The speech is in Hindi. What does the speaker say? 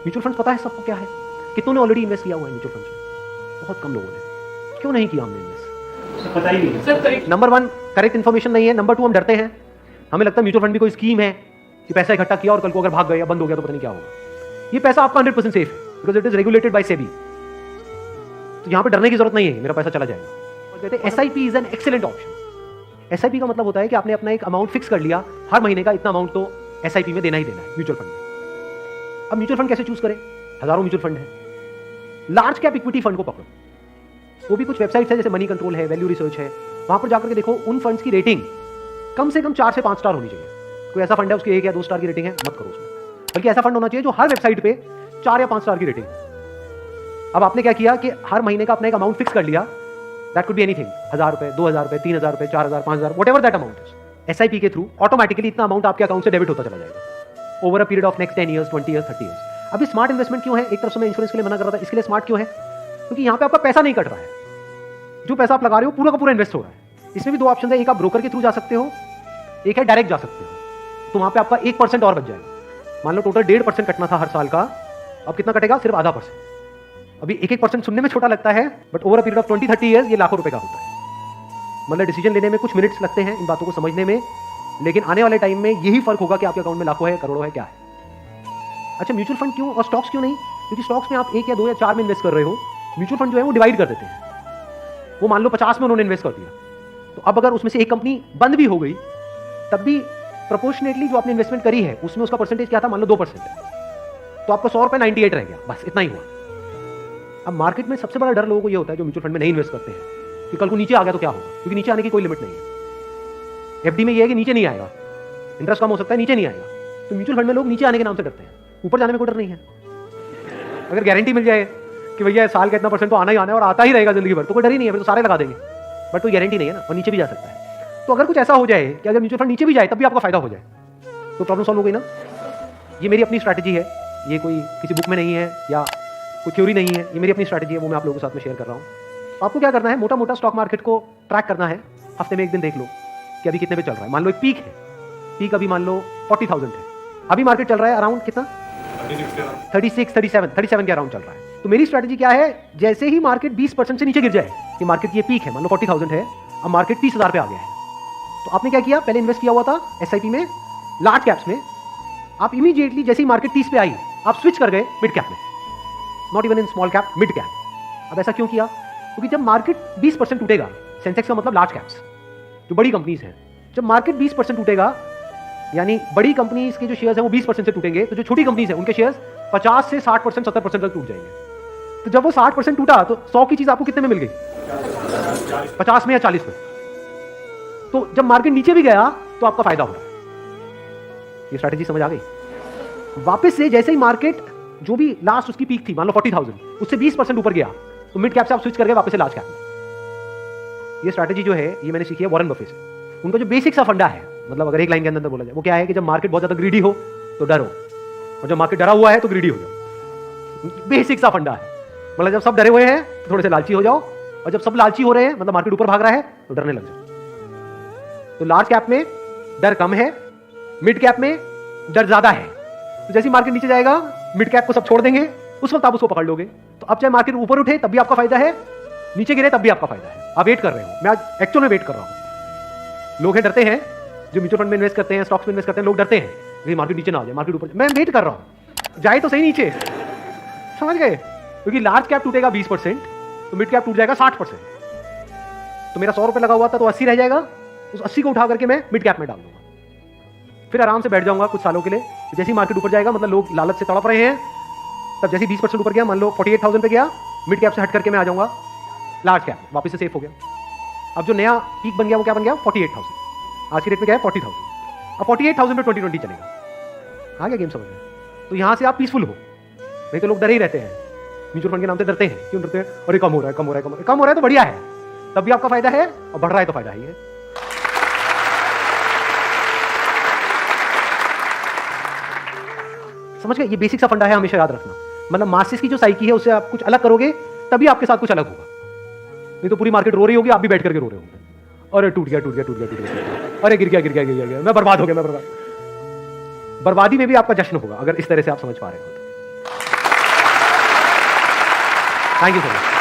म्यूचुअल फंड पता है सबको क्या है? कितनों ने ऑलरेडी इन्वेस्ट किया हुआ है म्यूचुअल फंड्स में? बहुत कम लोगों ने। क्यों नहीं किया हमने इन्वेस्ट? पता ही नहीं सर। नंबर 1 करेक्ट इन्फॉर्मेशन नहीं है। नंबर 2 हम डरते हैं, हमें लगता है म्यूचुअल फंड भी कोई स्कीम है कि पैसा इकट्ठा किया और कल को अगर भाग गया या बंद हो गया तो पता नहीं क्या होगा। ये पैसा आपका 100% सेफ है because it is regulated by SEBI. तो यहां पे डरने की जरूरत नहीं है मेरा पैसा चला जाएगा। और कहते हैं SIP is an excellent option. SIP का मतलब होता है कि आपने अपना एक अमाउंट फिक्स कर लिया, हर महीने का इतना अमाउंट तो एसआईपी में देना ही देना है म्यूचुअल फंड में। अब म्यूचुअल फंड कैसे चूज करें? हजारों म्यूचुअल फंड है। लार्ज कैप इक्विटी फंड को पकड़ो, वो भी कुछ वेबसाइट्स है जैसे मनी कंट्रोल है, वैल्यू रिसर्च है, वहां पर जाकर के देखो उन फंड्स की रेटिंग कम से कम 4 से 5 स्टार होनी चाहिए। कोई ऐसा फंड है उसकी 1 या 2 स्टार की रेटिंग है, मत करो उसमें। बल्कि ऐसा फंड होना चाहिए जो हर वेबसाइट पे 4 या 5 स्टार की रेटिंग है। अब आपने क्या किया कि हर महीने का अपना एक अमाउंट फिक्स कर लिया, दैट कुड बी एनीथिंग, 1000 रुपए, 2000 रुपए, 3000 रुपए, 4000, 5000, whatever that amount is. SIP के थ्रू ऑटोमेटिकली इतना अमाउंट आपके अकाउंट से डेबिट होता चला जाएगा over a period of next 10 years, 20 years, 30 years. अभी स्मार्ट इन्वेस्टमेंट क्यों है? एक तरफ से मैं इंश्योरेंस के लिए मना कर रहा था, इसके लिए स्मार्ट क्यों है? क्योंकि यहाँ पे आपका पैसा नहीं कट रहा है, जो पैसा आप लगा रहे हो पूरा का पूरा इन्वेस्ट हो रहा है। इसमें भी 2 ऑप्शन है, एक आप ब्रोकर के थ्रू जा सकते हो, एक है डायरेक्ट जा सकते हो। तो वहां पे आपका 1% और बच जाएगा। मान लो टोटल 1.5% कटना था हर साल का, अब कितना कटेगा? सिर्फ आधा %। अभी 1% सुनने में छोटा लगता है, but over a period of 20-30 years ये लाखों रुपए का होता है। मतलब डिसीजन लेने में कुछ मिनट्स लगते हैं इन बातों को समझने में, लेकिन आने वाले टाइम में यही फर्क होगा कि आपके अकाउंट में लाखों है, करोड़ों है, क्या है। अच्छा, म्यूचुअल फंड क्यों और स्टॉक्स क्यों नहीं? क्योंकि स्टॉक्स में आप 1 या 2 या 4 में इन्वेस्ट कर रहे हो, म्यूचुअल फंड जो है वो डिवाइड कर देते हैं। वो मान लो 50 में उन्होंने इन्वेस्ट कर दिया, तो अब अगर उसमें से एक कंपनी बंद भी हो गई तब भी प्रोपोर्शनेटली जो आपने इन्वेस्टमेंट करी है उसमें उसका परसेंटेज क्या था? मान लो 2% है, तो आपका 100 रुपए 98 रह गया, बस इतना ही हुआ। अब मार्केट में सबसे बड़ा डर लोगों को ये होता है जो म्यूचुअल फंड में नहीं इन्वेस्ट करते हैं कि कल को नीचे आ गया तो क्या होगा, क्योंकि नीचे आने की कोई लिमिट नहीं है। एफडी में ये है कि नीचे नहीं आएगा, इंटरेस्ट कम हो सकता है, नीचे नहीं आएगा। तो म्यूचुअल फंड में लोग नीचे आने के नाम से डरते हैं, ऊपर जाने में कोई डर नहीं है। अगर गारंटी मिल जाए कि भैया साल का इतना % तो आना ही आना है और आता ही रहेगा जिंदगी भर, तो कोई डर ही नहीं है, फिर तो सारे लगा देंगे। बट कोई गारंटी नहीं है ना, और नीचे भी जा सकता है। तो अगर कुछ ऐसा हो जाए कि अगर म्यूचुअल फंड नीचे भी जाए तब भी आपका फायदा हो जाए तो प्रॉब्लम सॉल्व हो गई ना। ये मेरी अपनी स्ट्रैटेजी है, ये कोई किसी बुक में नहीं है या कोई थ्योरी नहीं है, ये मेरी अपनी स्ट्रैटेजी है, वो मैं आप लोगों के साथ में शेयर कर रहा हूँ। आपको क्या करना है, मोटा मोटा स्टॉक मार्केट को ट्रैक करना है, हफ्ते में एक दिन देख लो कि अभी कितने पे चल रहा है। मान लो एक पीक है, पीक अभी मान लो 40,000 है, अभी मार्केट चल रहा है अराउंड कितना? 36, 37 के अराउंड चल रहा है। तो मेरी स्ट्रैटेजी क्या है, जैसे ही मार्केट 20% से नीचे गिर जाए, कि मार्केट की ये पीक है, मान लो 40,000 है, अब मार्केट 30,000 पे आ गया है, तो आपने क्या किया, पहले इन्वेस्ट किया हुआ था एसआईपी में लार्ज कैप्स में, आप इमीडिएटली जैसे ही मार्केट 30 पे आई आप स्विच कर गए मिड कैप में, not even in small cap, mid cap. अब ऐसा क्यों किया? क्योंकि जब मार्केट 20% टूटेगा, सेंसेक्स का मतलब लार्ज कैप्स जो बड़ी कंपनीज हैं, जब मार्केट 20% टूटेगा यानी बड़ी कंपनीज के जो शेयर्स हैं वो 20% से टूटेंगे, तो जो छोटी कंपनीज हैं उनके शेयर्स 50 से 60%, 70% तक टूट जाएंगे। तो जब वो 60% टूटा तो 100 की चीज आपको कितने में मिल गई? 50 में या 40 में। तो जब मार्केट नीचे भी गया तो आपका फायदा हो रहा है। ये स्ट्रैटेजी समझ आ गई? वापस से जैसे ही मार्केट जो भी लास्ट उसकी पीक थी, मान लो 40,000, उससे 20% ऊपर गया तो मिड कैप से आप स्विच कर गए वापस से लार्ज कैप में। ये स्ट्रैटेजी जो है ये मैंने सीखी है वॉरेन बफे से। उनका जो बेसिक सा फंडा है, मतलब अगर एक लाइन के अंदर बोला जाए, वो क्या है कि जब मार्केट बहुत ज्यादा ग्रीडी हो तो डरो, और जब मार्केट डरा हुआ है तो ग्रीडी हो जाओ। बेसिक सा फंडा है, मतलब जब सब डरे हुए हैं तो थोड़े से लालची हो जाओ, और जब सब लालची हो रहे हैं मतलब मार्केट ऊपर भाग रहा है तो डरने लग जाओ। तो लार्ज कैप में डर कम है, मिड कैप में डर ज्यादा है। तो जैसे ही मार्केट नीचे जाएगा मिड कैप को सब छोड़ देंगे, उस वक्त आप उसको पकड़ लोगे। तो अब चाहे मार्केट ऊपर उठे तब भी आपका फायदा है, नीचे गिरे तब भी आपका फायदा है। आप वेट कर रहे हो, मैं आज एक्चुअल में वेट कर रहा हूं। लोग हैं डरते हैं जो म्यूचुअल फंड में इन्वेस्ट करते हैं, स्टॉक्स में इन्वेस्ट करते हैं, लोग डरते हैं कि मार्केट नीचे ना आ जाए, मार्केट ऊपर। मैं वेट कर रहा हूं, जाए तो सही नीचे, समझ गए? क्योंकि लार्ज कैप टूटेगा 20% तो मिड कैप टूट जाएगा 60%। तो मेरा 100 रुपए लगा हुआ था तो 80 रह जाएगा, उस 80 को उठा करके मैं मिड कैप में डाल दूंगा, फिर आराम से बैठ जाऊंगा कुछ सालों के लिए। जैसे ही मार्केट ऊपर जाएगा, मतलब लोग लालच से तड़प रहे हैं, तब जैसे 20% ऊपर गया, मान लो 48,000 पे गया, मिड कैप से हट करके मैं आ जाऊंगा लार्ज कैप, वापस से सेफ हो गया। अब जो नया पीक बन गया वो क्या बन गया? 48,000। आज की रेट में क्या है? 40,000। अब 48,000 पे 2020 चलेगा। आ गया गेम समझ में? तो यहां से आप पीसफुल हो, नहीं तो लोग डरे ही रहते हैं, म्यूचुअल फंड के नाम से डरते हैं। क्यों डरते हैं? अरे कम हो रहा है, कम हो रहा है, कम हो रहा है तो बढ़िया है, तब भी आपका फायदा है, और बढ़ रहा है तो फायदा ही है। समझ गए? ये बेसिक सा फंडा है, हमेशा याद रखना। मतलब मार्केट की जो साइकी है उससे आप कुछ अलग करोगे तभी आपके साथ कुछ अलग होगा, नहीं तो पूरी मार्केट रो रही होगी, आप भी बैठ करके रो रहे होंगे, अरे टूट गया, अरे गिर गया, मैं बर्बाद हो गया, बर्बादी में भी आपका जश्न होगा अगर इस तरह से आप समझ पा रहे हो। Thank you so much.